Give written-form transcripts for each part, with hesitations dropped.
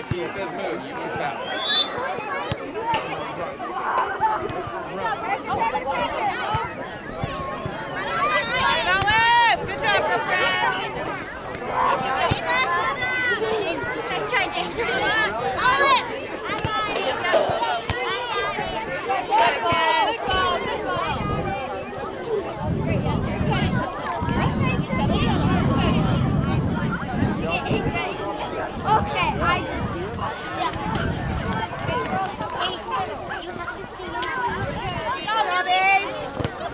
If she says move, you move fast. Pressure, pressure, pressure. Good job, girlfriend. Nice try, Jason. Okay, I do. Go, Robbie. I'm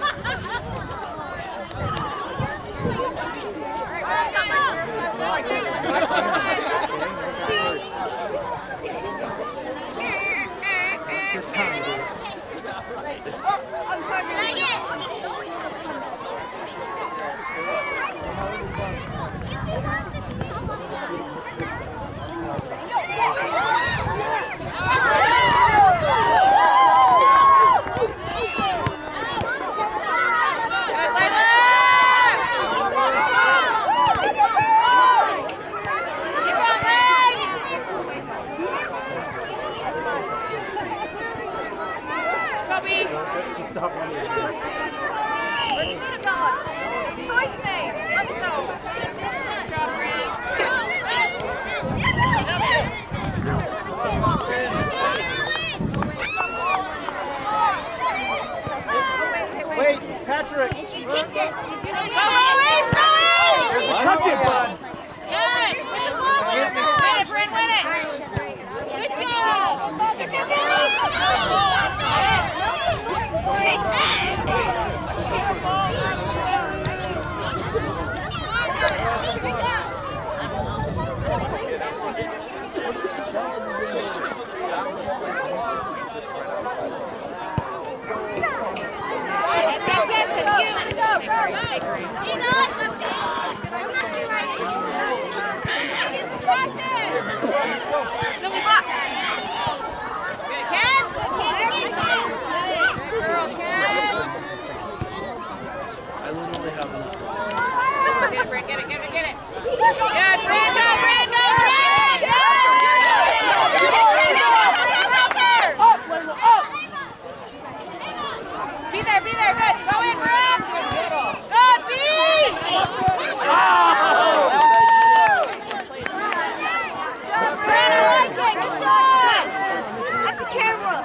talking. Stop running. Let's get it going. Choice made. Let's go. Good job, Brandon. Wait, Patrick. And she kicks it. Touch it, bud. Good. Win it, Bryn, win it. Good job. Billy Buck. Cats. Girl, cats. I literally have enough. Get it, Bryn, get it, get it, get it. Yeah, Bryn, go, Bryn, go, Bryn. Up, Layla, up! Be there, good. Go in, Bryn. Good, B. Bryn, I like it. Good job. That's the camera.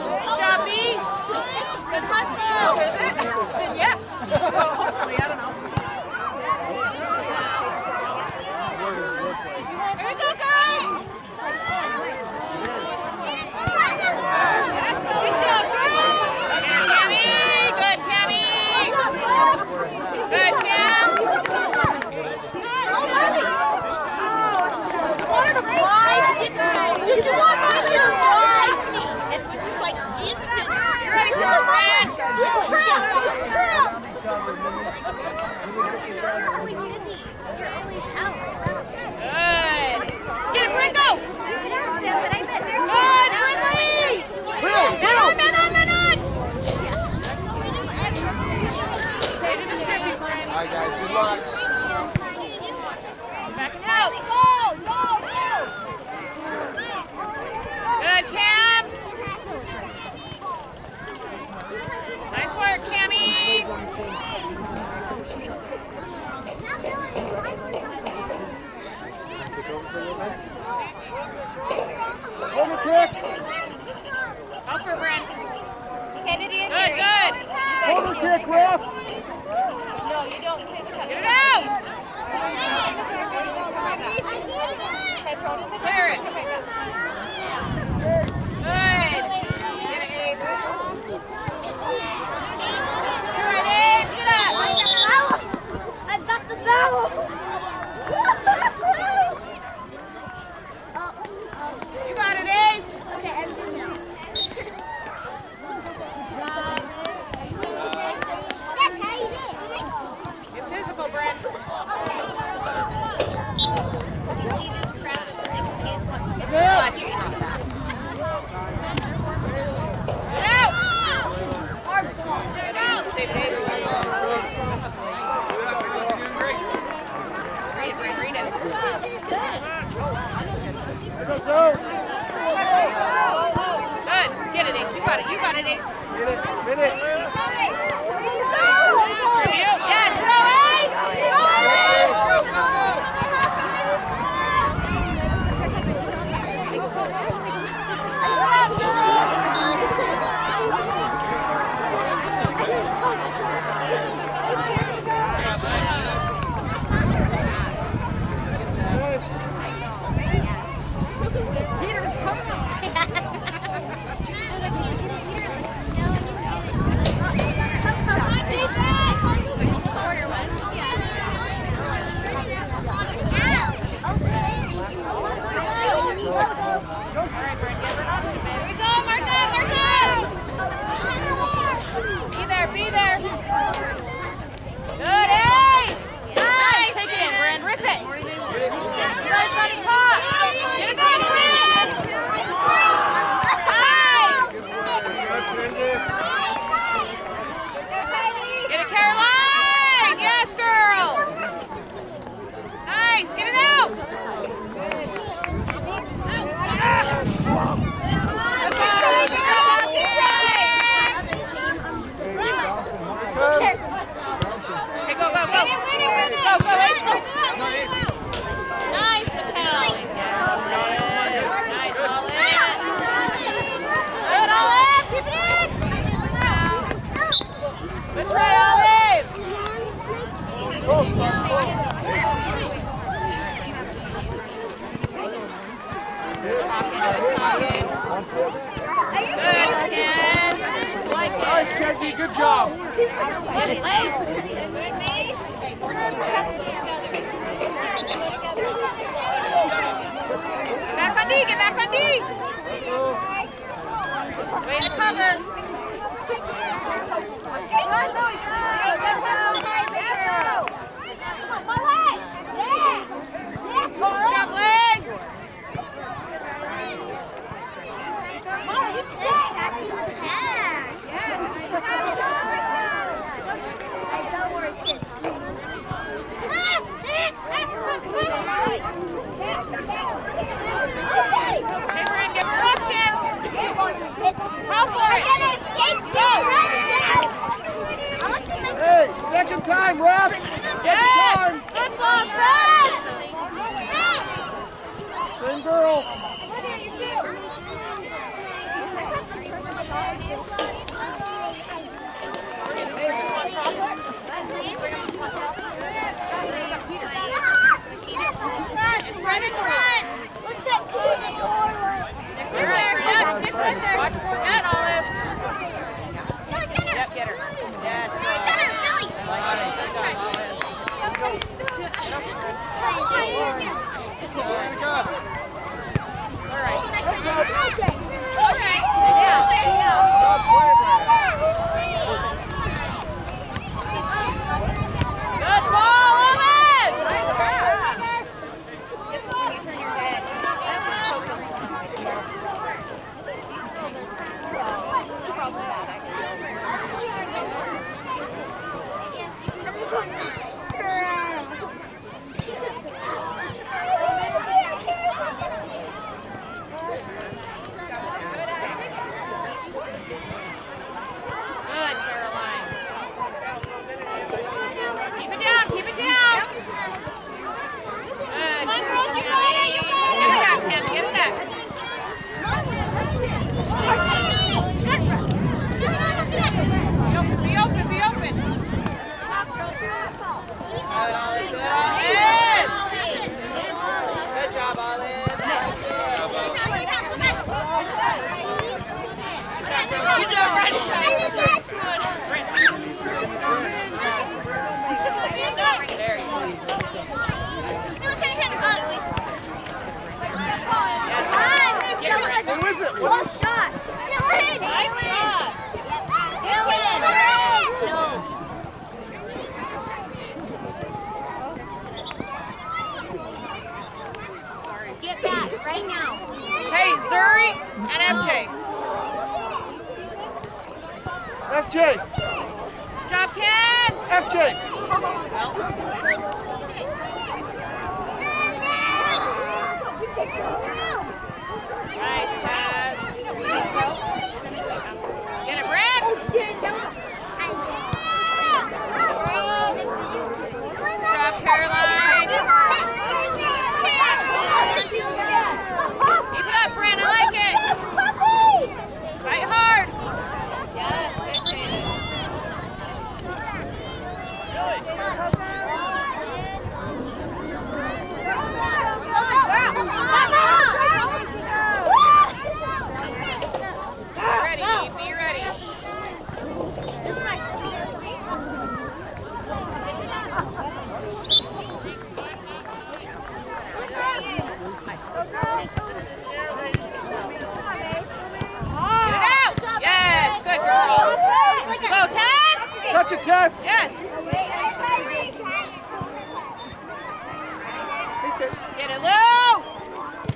Good job, B. Good hustle. Is it? Then yes. Well, hopefully, I don't know. Here we go, girls. Good job, girls. Cammy. Good, Cammy. Good, Cam. I wanted to fly. Did you want my shirt fly? It was just like instant. You ready for the brand? Trail. You're always busy. You're always out. Good. Get it, Ringo. But I bet there's Good, Rinley. Bill! Man on. Okay, to the stripping, Brand. All right, guys, good luck. Back it out. Go. Good, Cam. Nice work, Cammy. Hold it, Chris. Up for Brent. Kennedy and Good, Harry. good. Hold it, Chris, ref. No, you don't play the cup. Get it out. Okay, throw it in the Clear it. Okay, go. Good. Get it, Ace. You're right, Ace. Get up. I got the foul. You got it, Ace. Okay, everything now. That's how you do it. Get physical, Brent. You see this crowd of 6 kids watching. Watch it. job. Get back on D, get back on D. Way to cover. Jump leg. Don't worry, kids. Give her action. Go for it. Hey, second time, ref. Yes. Good ball, Ted. Same girl. Stick right there. Watch for that, Olive. Yep, get her. Yes. Good ball, Olive! Just when you turn your head. Good, Caroline. Keep it down, keep it down. Good. Come on, girls, you got it, you got it. Get it back, Kim, get it back. Be open, be open. Good, Olive, good, Olive. Good job, Olive. Good job, Brady. Well shot. Dylan. Nice job. Dylan. No. Get back right now. Hey, Zuri and FJ. FJ. Good job, kids. FJ. Nice pass. Get it, Brad. Good job, Caroline. Keep it up, Brad. I like it. Fight hard. Yes, good save. Ready, be ready. This is my sister. Get it out. Yes, good girl. Go, Ted. Touch it, Tess. Yes. Get it, Lou.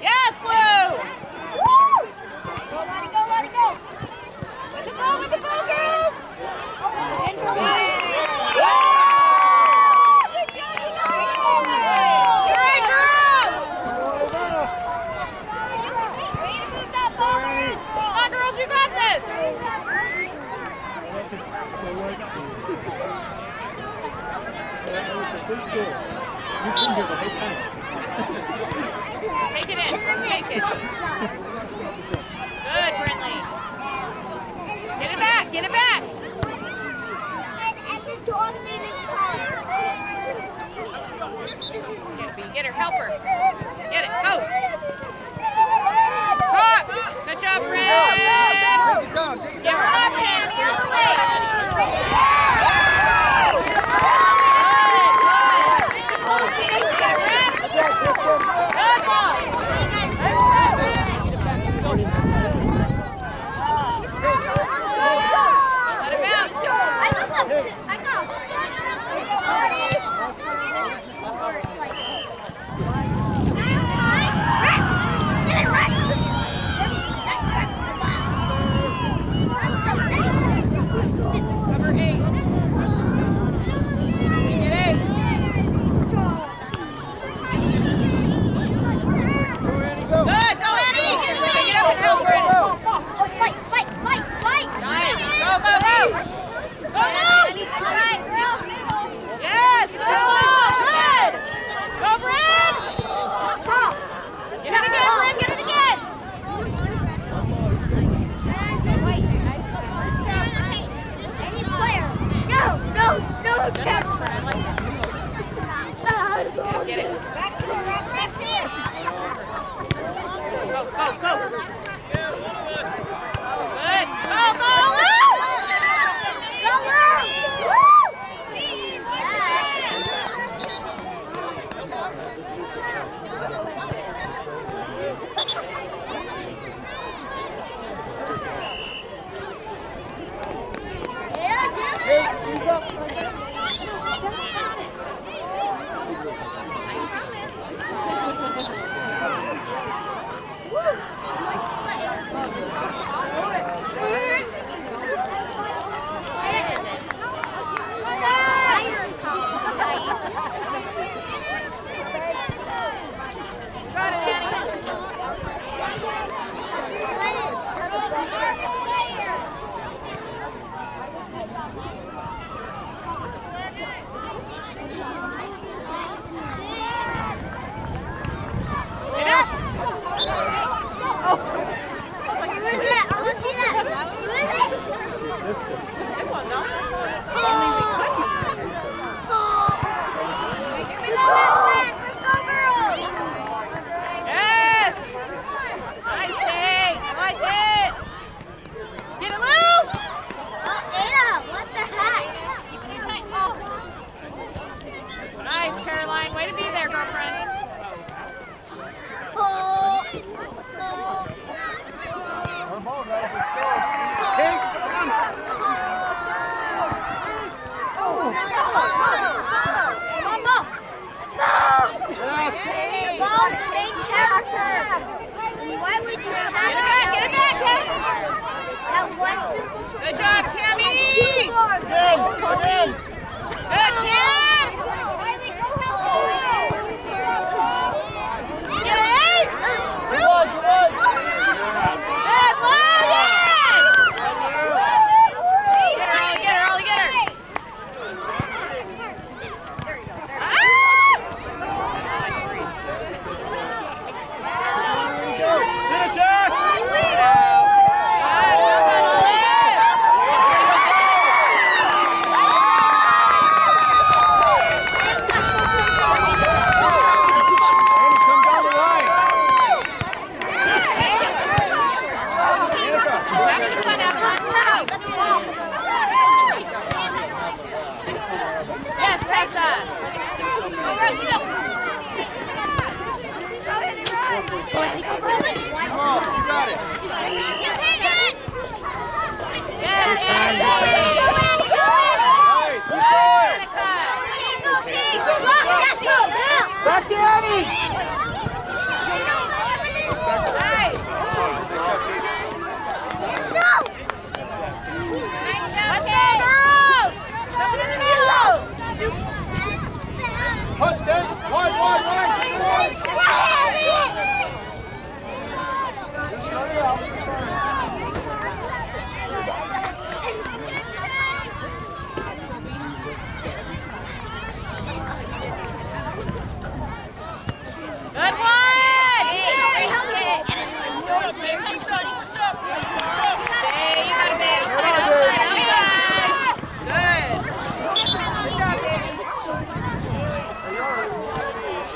Yes, Lou. Go, let it go, let it go. With the ball, girls. Good job, Great, girls. Way to move that ball. Come on, girls, you got this. Take it in. Take it. Good, Brinley. Get it back. Get it back. Get her. Help her. Get it. Go. Talk. Good job, Brad. Give her option. fun, Avalanche. Yes, Tessa. All right, go. Come on, you got it. Yes, Annie. Nice, keep going. Back to Annie. Nice. Let's go, girls. Someone in the middle. Punch, Dave. Wide. Good one. Hey, you got it, babe. Outside. Good. Good job, baby.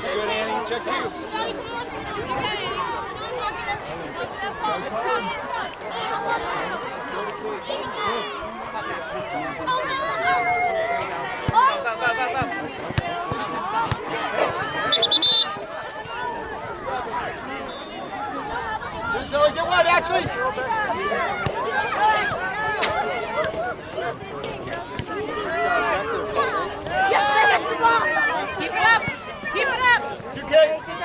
Good, Annie. Check two. Zoe, get wide, Ashley. Keep it up. 2K. Come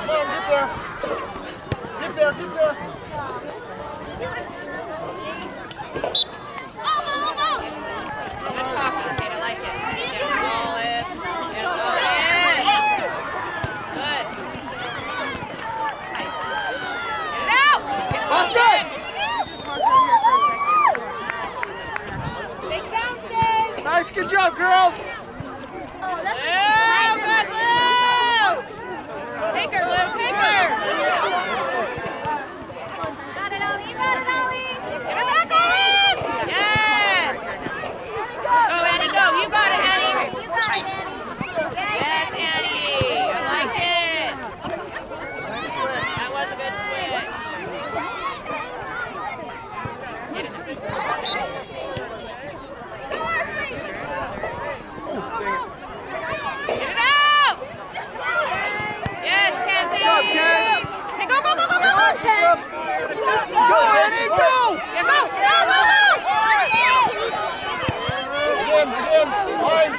on, get there. Good talk, Kate. I like it. Get solid. Good. Get it out. Boston! Big bounces. Nice, good job, girls. Oh, that's Good, Lou. Take her, Lou. Take her. Got it, Ollie. Get her back in. Yes. Go, Annie. Go. You got it, Annie. You got it, Annie. Yes, Annie. I like it. That was a good switch. Get it. Get it out. Yes, Kenzie. Good job, Ken. Hey, go. Go, Annie, go. Yeah, go. Again, line.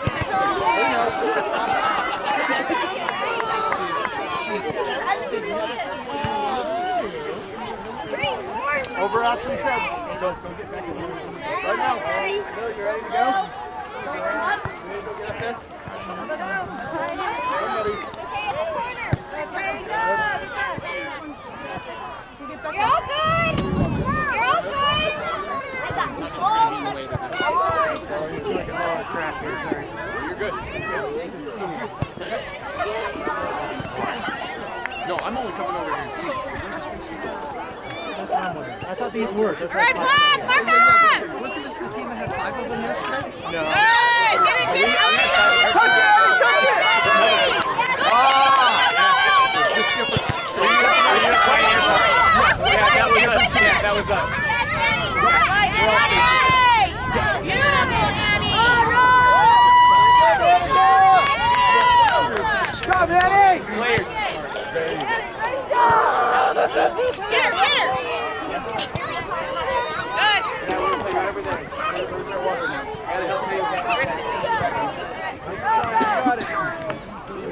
Over Ashley's head. So go get back in there. Right now. Bill, you ready to go? Ready to go get up there? Somebody. You're all good. You're all good. I got all the You're good. No, I'm only coming over here and see. I thought these worked. All right, Black, mark up. Wasn't this the team that had 5 of them yesterday? No. Good. Get it. Touch it! Touch it! Just different. So you That was us. Good job, Eddie! Players. Get her.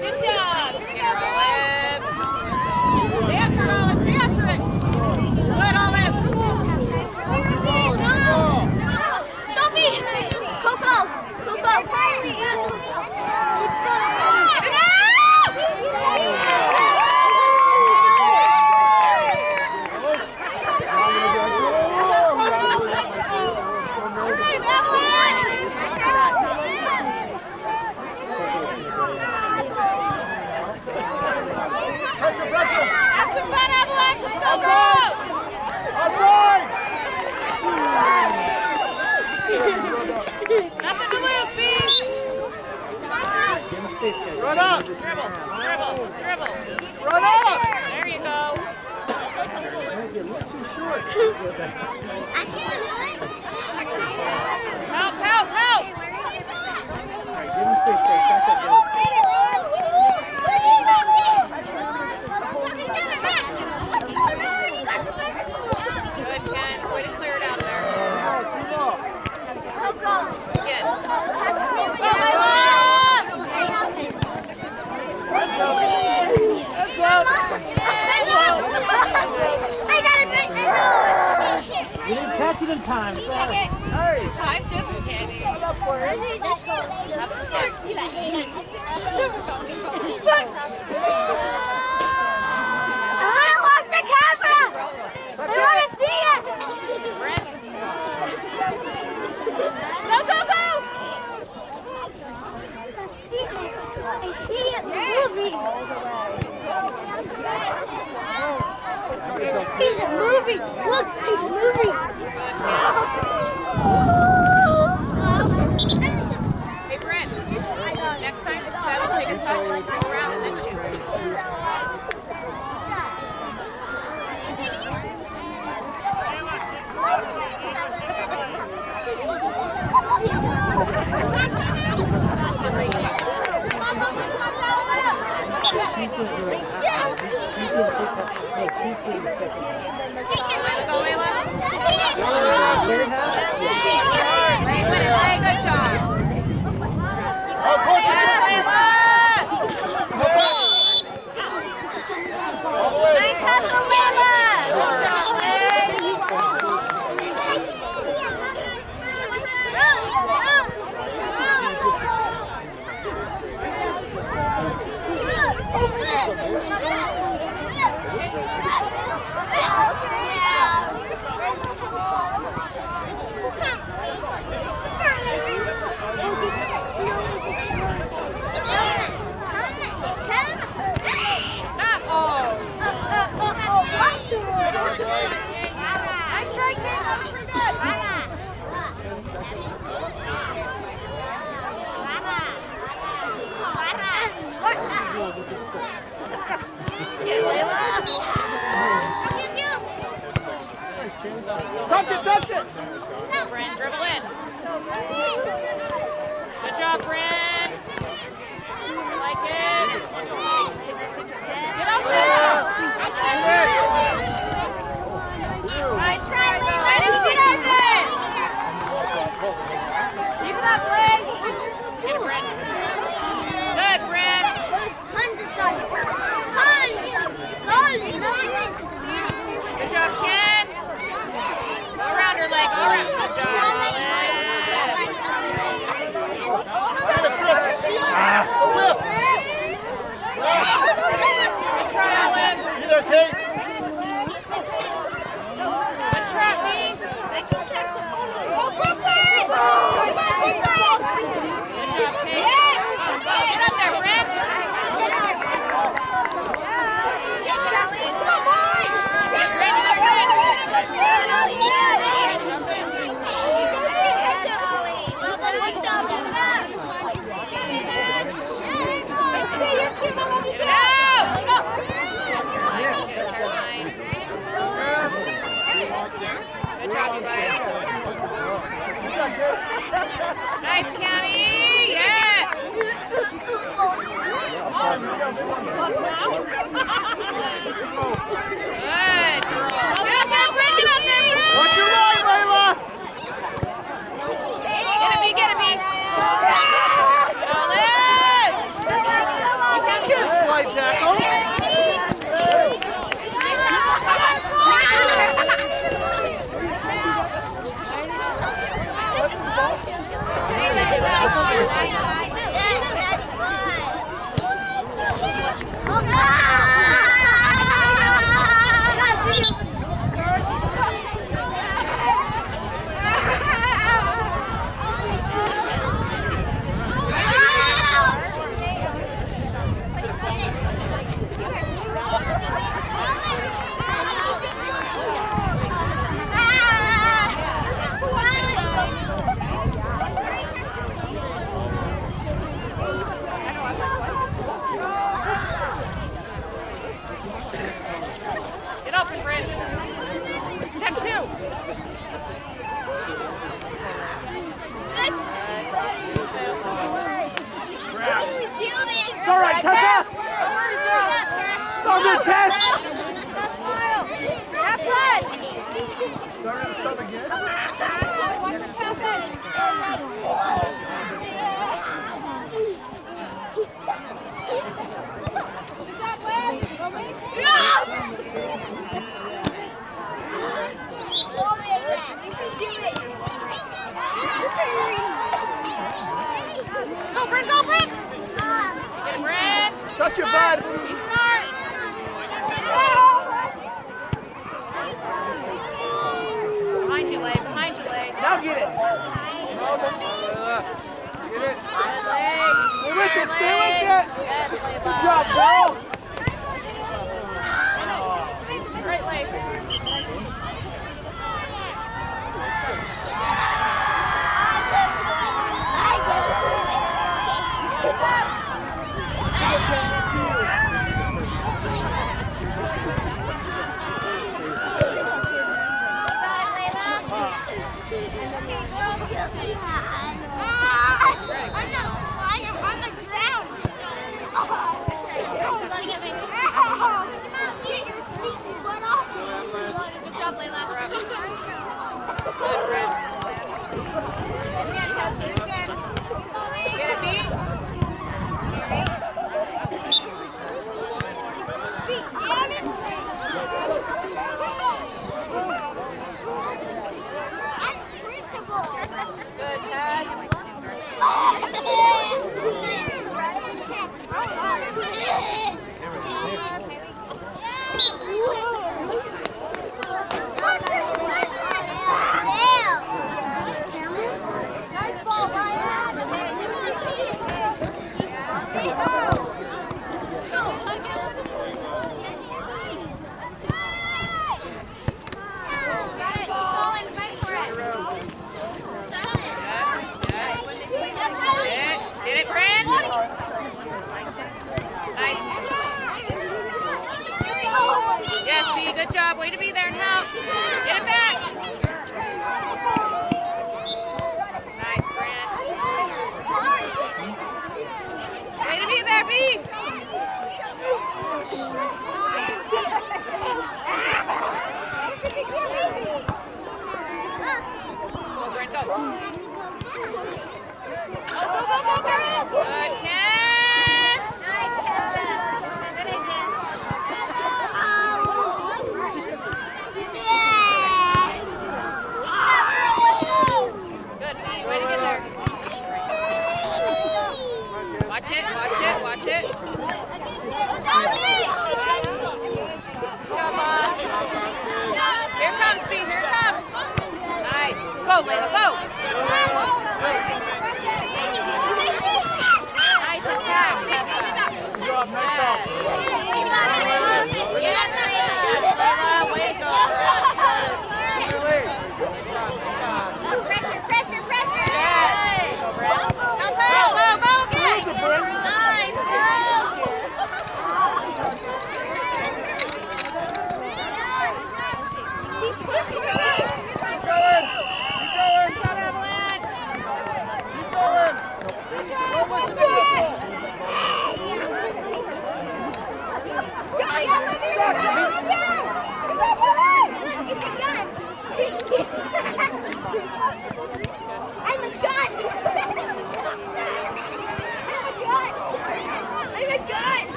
Good job. Olive. Stay after it, Olive. Stay after it. Good, Olive. Sophie! Coco! Have some fun, Avalanche. Let's go, girls. Nothing to lose, Bees. Run up! Dribble. Run up! There you go. Help, help, help! All right, give him space, back up, Dylan. Good, Ken. Way to clear it out of there. Again. You didn't catch it in time. Sorry. I'm just kidding. I want to watch the camera. I want to see it. Go, go, go! I see it moving. He's moving. Look, he's moving. Hey, Brent. Next time, saddle, take a touch, go around, and then shoot. Good job. Nice hustle, Layla. Nice try, Ken. That was pretty good. Touch it, touch it! Brent, dribble in. Good job, Brent. I like it. Get up there. Nice try, Brent. Way to see that. Keep it up, Brent. Get it, Brent. Good, Brent. There's tons of sun. Tons of sun. Good job, Ken. Go around her leg. Go around. Good job, Alex. Good try, Alex. You there, Kate? Good try, me. Go, Brooklyn! Come on, Brooklyn! Good job, Kate. Go, go. Get up there, Brent. Get ready, get Good job, you guys. Nice, Cammy. Yeah. Good. Get up there, Brent. Get up there, Brent. Watch your right, Layla! Get it, B. Alex. Can't slide tackle. Good job. Way to be there and help. Get it back. Nice, Brent. Way to be there, B. Go, Brent, go. Go, Brent. Good catch. Nice catch. Good catch. Watch it, watch it, watch it. Come on. Here comes, B, here comes. Nice. Go, Layla, go. Nice attack. Good job, nice job. Yes, Layla, way to go. Pressure, pressure. Yes. Go, Brent. Go, go, get it. Nice, go. Keep going. Keep going. Come, Avalanche. Keep going. I'm a gun!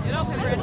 Get open, Brent.